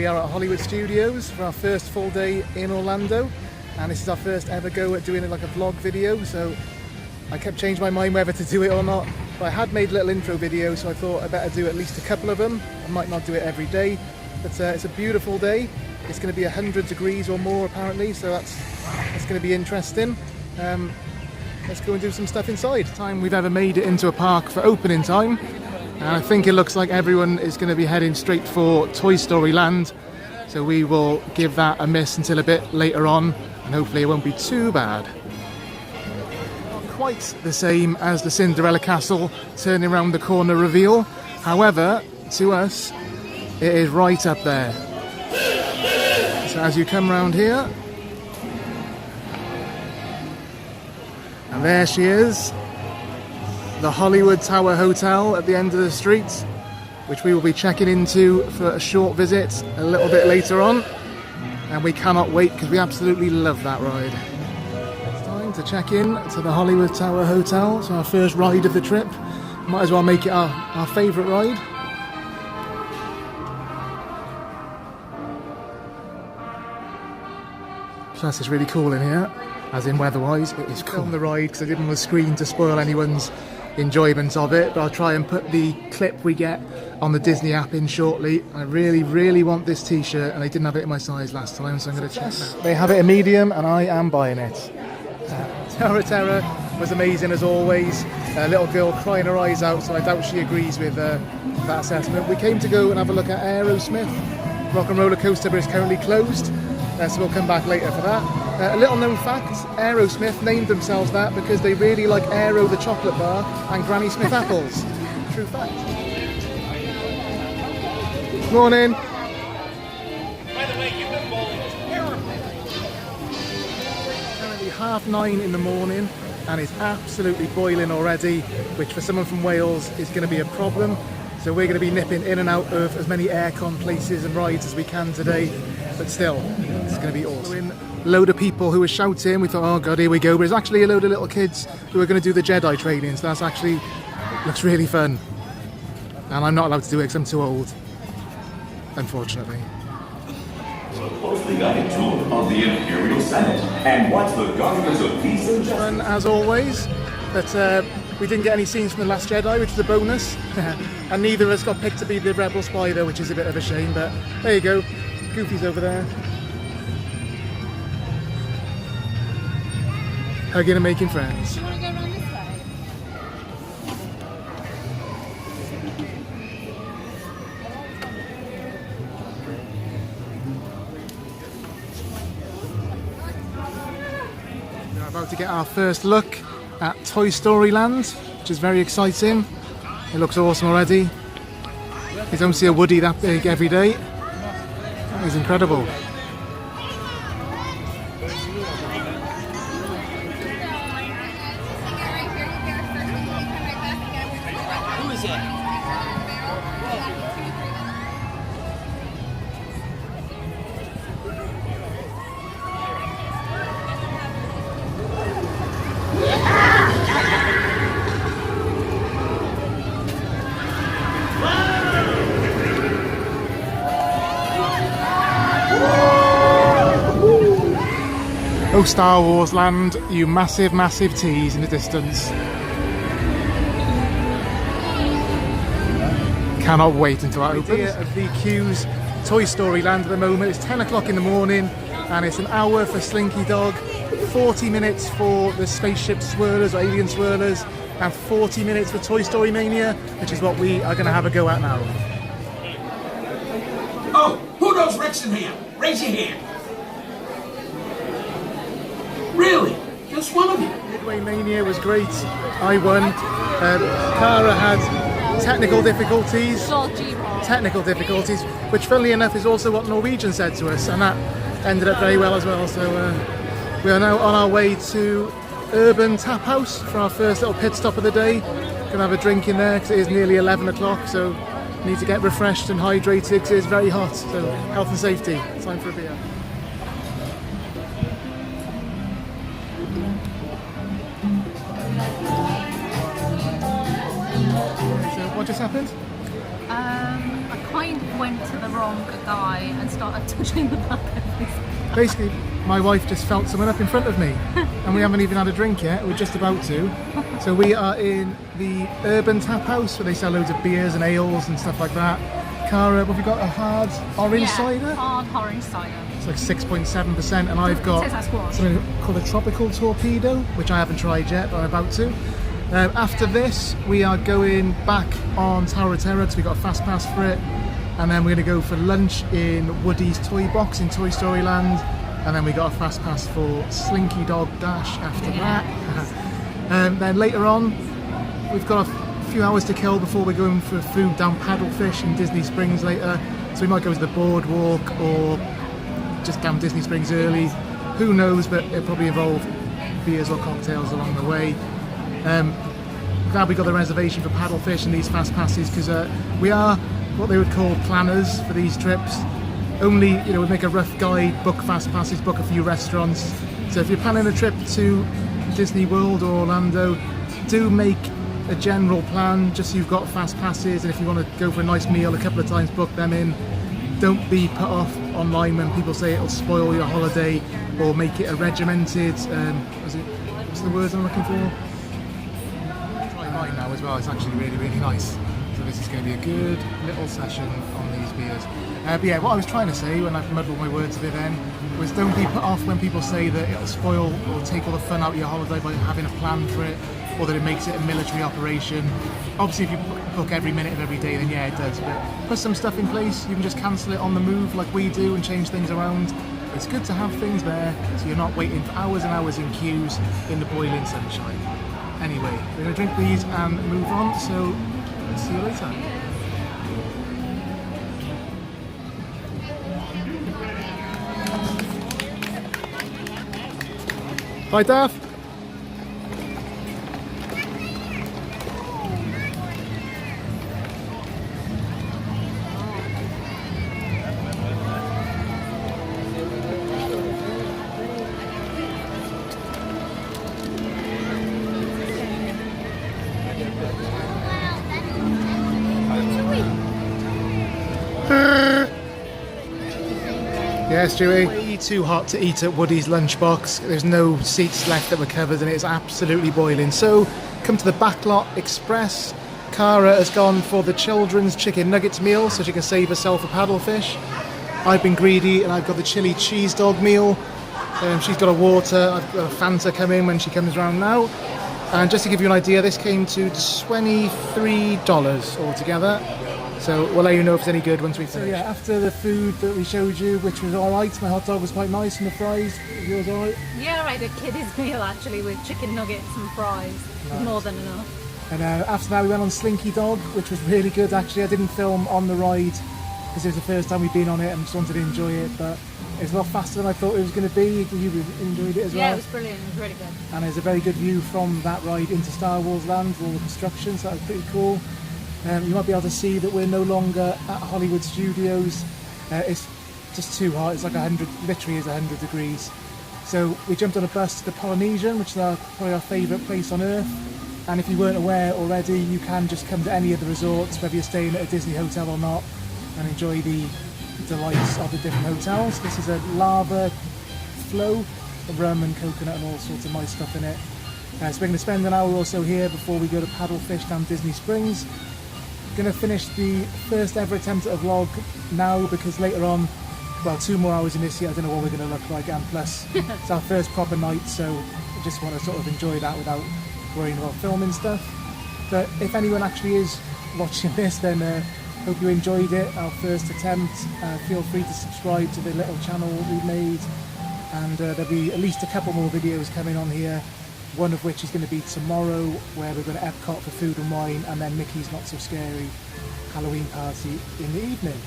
are at Hollywood Studios for our first full day in Orlando, and this is our first ever go at doing it like a vlog video, so I kept changing my mind whether to do it or not. But I had made little intro videos, so I thought I'd better do at least a couple of them. I might not do it every day, but it's a beautiful day. It's going to be 100 degrees or more apparently, so that's going to be interesting. Let's go and do some stuff inside. Time we've ever made it into a park for opening time, and I think it looks like everyone is going to be heading straight for Toy Story Land, so we will give that a miss until a bit later on, and hopefully it won't be too bad. Not quite the same as the Cinderella Castle turning around the corner reveal, however, to us it is right up there. So as you come round here, and there she is, the Hollywood Tower Hotel at the end of the street, which we will be checking into for a short visit a little bit later on, and we cannot wait because we absolutely love that ride. It's time to check in to the Hollywood Tower Hotel. So our first ride of the trip, might as well make it our favourite ride. Plus it's really cool in here, as in weather-wise, it is cool. On the ride because I didn't want the screen to spoil anyone's enjoyment of it, but I'll try and put the clip we get on the Disney app in shortly. I really want this t-shirt, and they didn't have it in my size last time, so I'm going to check now. They have it in medium, and I am buying it. Tower of Terror was amazing as always. A little girl crying her eyes out, so I doubt she agrees with that assessment. We came to go and have a look at Aerosmith. Rock and Roller Coaster, but it's currently closed. So we'll come back later for that. A little known fact, Aerosmith named themselves that because they really like Aero the chocolate bar and Granny Smith apples. True fact. Morning. By the way, you've been bowling terribly. Currently 9:30 in the morning and it's absolutely boiling already, which for someone from Wales is going to be a problem. So we're going to be nipping in and out of as many aircon places and rides as we can today, but still, it's going to be awesome. Load of people who were shouting, we thought, oh god, here we go, but it's actually a load of little kids who are going to do the Jedi training, so that's actually, looks really fun. And I'm not allowed to do it because I'm too old, unfortunately. A closely guided tour of the Imperial Senate, and watch the Guardians of Peace and Justice. Fun as always, but we didn't get any scenes from The Last Jedi, which is a bonus. And neither of us got picked to be the Rebel Spy though, which is a bit of a shame, but there you go. Goofy's over there. Hugging and making friends. Do you want to go around this way? We're about to get our first look at Toy Story Land, which is very exciting. It looks awesome already. You don't see a Woody that big every day. That is incredible. Who is it? Oh, Star Wars Land, you massive tease in the distance. Cannot wait until that opens. Of the queues, Toy Story Land at the moment. It's 10 o'clock in the morning and it's an hour for Slinky Dog, 40 minutes for the Spaceship Swirlers or Alien Swirlers, and 40 minutes for Toy Story Mania, which is what we are going to have a go at now. Oh, who knows Wrexham? Raise your hand. Really? Just one of you? Midway Mania was great. I won. Cara had technical difficulties. Technical difficulties, which funnily enough is also what Norwegian said to us, and that ended up very well as well. So we are now on our way to Urban Tap House for our first little pit stop of the day. Gonna have a drink in there because it is nearly 11 o'clock, so need to get refreshed and hydrated because it is very hot. So health and safety, time for a beer. So what just happened? I kind of went to the wrong guy and started touching the back of his. Basically, my wife just felt someone up in front of me, and we haven't even had a drink yet. We're just about to. So we are in the Urban Tap House where they sell loads of beers and ales and stuff like that. Cara, what have you got? A hard orange cider? Hard orange cider. It's like 6.7%, and I've got It says that's squash. something called a tropical torpedo, which I haven't tried yet, but I'm about to. After this, we are going back on Tower of Terror because we got a fast pass for it, and then we're going to go for lunch in Woody's Toy Box in Toy Story Land, and then we got a fast pass for Slinky Dog Dash after that. Then later on, we've got a few hours to kill before we're going for food down Paddlefish in Disney Springs later, so we might go to the boardwalk or just down Disney Springs early. Who knows, but it'll probably involve beers or cocktails along the way. Glad we got the reservation for Paddlefish and these fast passes because we are what they would call planners for these trips. Only, you know, we make a rough guide, book fast passes, book a few restaurants. So if you're planning a trip to Disney World or Orlando, do make a general plan just so you've got fast passes, and if you want to go for a nice meal a couple of times, book them in. Don't be put off online when people say it'll spoil your holiday or make it a regimented, what's the word I'm looking for? Try mine now as well, it's actually really, really nice. So this is going to be a good little session on these beers. But yeah, what I was trying to say when I've muddled my words a bit then was don't be put off when people say that it'll spoil or take all the fun out of your holiday by having a plan for it, or that it makes it a military operation. Obviously if you book every minute of every day, then yeah, it does, but put some stuff in place. You can just cancel it on the move like we do and change things around. It's good to have things there so you're not waiting for hours and hours in queues in the boiling sunshine. Anyway, we're going to drink these and move on, so see you later. Bye, Daff. Yes, Stewie. Way too hot to eat at Woody's lunchbox. There's no seats left that were covered and it's absolutely boiling. So, come to the Backlot Express. Cara has gone for the children's chicken nuggets meal so she can save herself a paddlefish. I've been greedy and I've got the chili cheese dog meal. She's got a water, I've got a Fanta coming when she comes around now. And just to give you an idea, this came to $23 altogether. So we'll let you know if it's any good once we finish. So yeah, after the food that we showed you, which was alright, my hot dog was quite nice and the fries, yours alright? Yeah, right, a kiddies meal actually with chicken nuggets and fries. Nice. More than enough. And after that we went on Slinky Dog, which was really good actually. I didn't film on the ride because it was the first time we'd been on it and just wanted to enjoy it, but it was a lot faster than I thought it was going to be. You enjoyed it as well? Yeah, it was brilliant, it was really good. And there's a very good view from that ride into Star Wars Land with all the construction, so that was pretty cool. You might be able to see that we're no longer at Hollywood Studios. It's just too hot. It's like 100, literally is 100 degrees. So we jumped on a bus to the Polynesian, which is probably our favourite place on Earth. And if you weren't aware already, you can just come to any of the resorts, whether you're staying at a Disney hotel or not, and enjoy the delights of the different hotels. This is a lava flow, rum and coconut and all sorts of nice stuff in it. So we're going to spend an hour or so here before we go to Paddlefish down Disney Springs. Going to finish the first ever attempt at a vlog now because later on, well, 2 more hours in this year, I don't know what we're going to look like, and plus it's our first proper night, so I just want to sort of enjoy that without worrying about filming stuff. But if anyone actually is watching this, then hope you enjoyed it, our first attempt. Feel free to subscribe to the little channel we made, and there'll be at least a couple more videos coming on here. One of which is going to be tomorrow, where we're going to Epcot for food and wine, and then Mickey's Not So Scary Halloween party in the evening.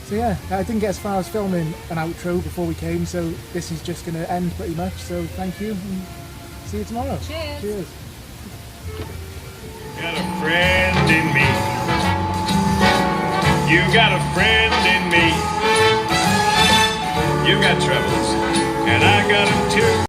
So yeah, I didn't get as far as filming an outro before we came, so this is just going to end pretty much. So thank you, and see you tomorrow. Cheers. Cheers. Got a friend in me. You got a friend in me. You got troubles, and I got them too.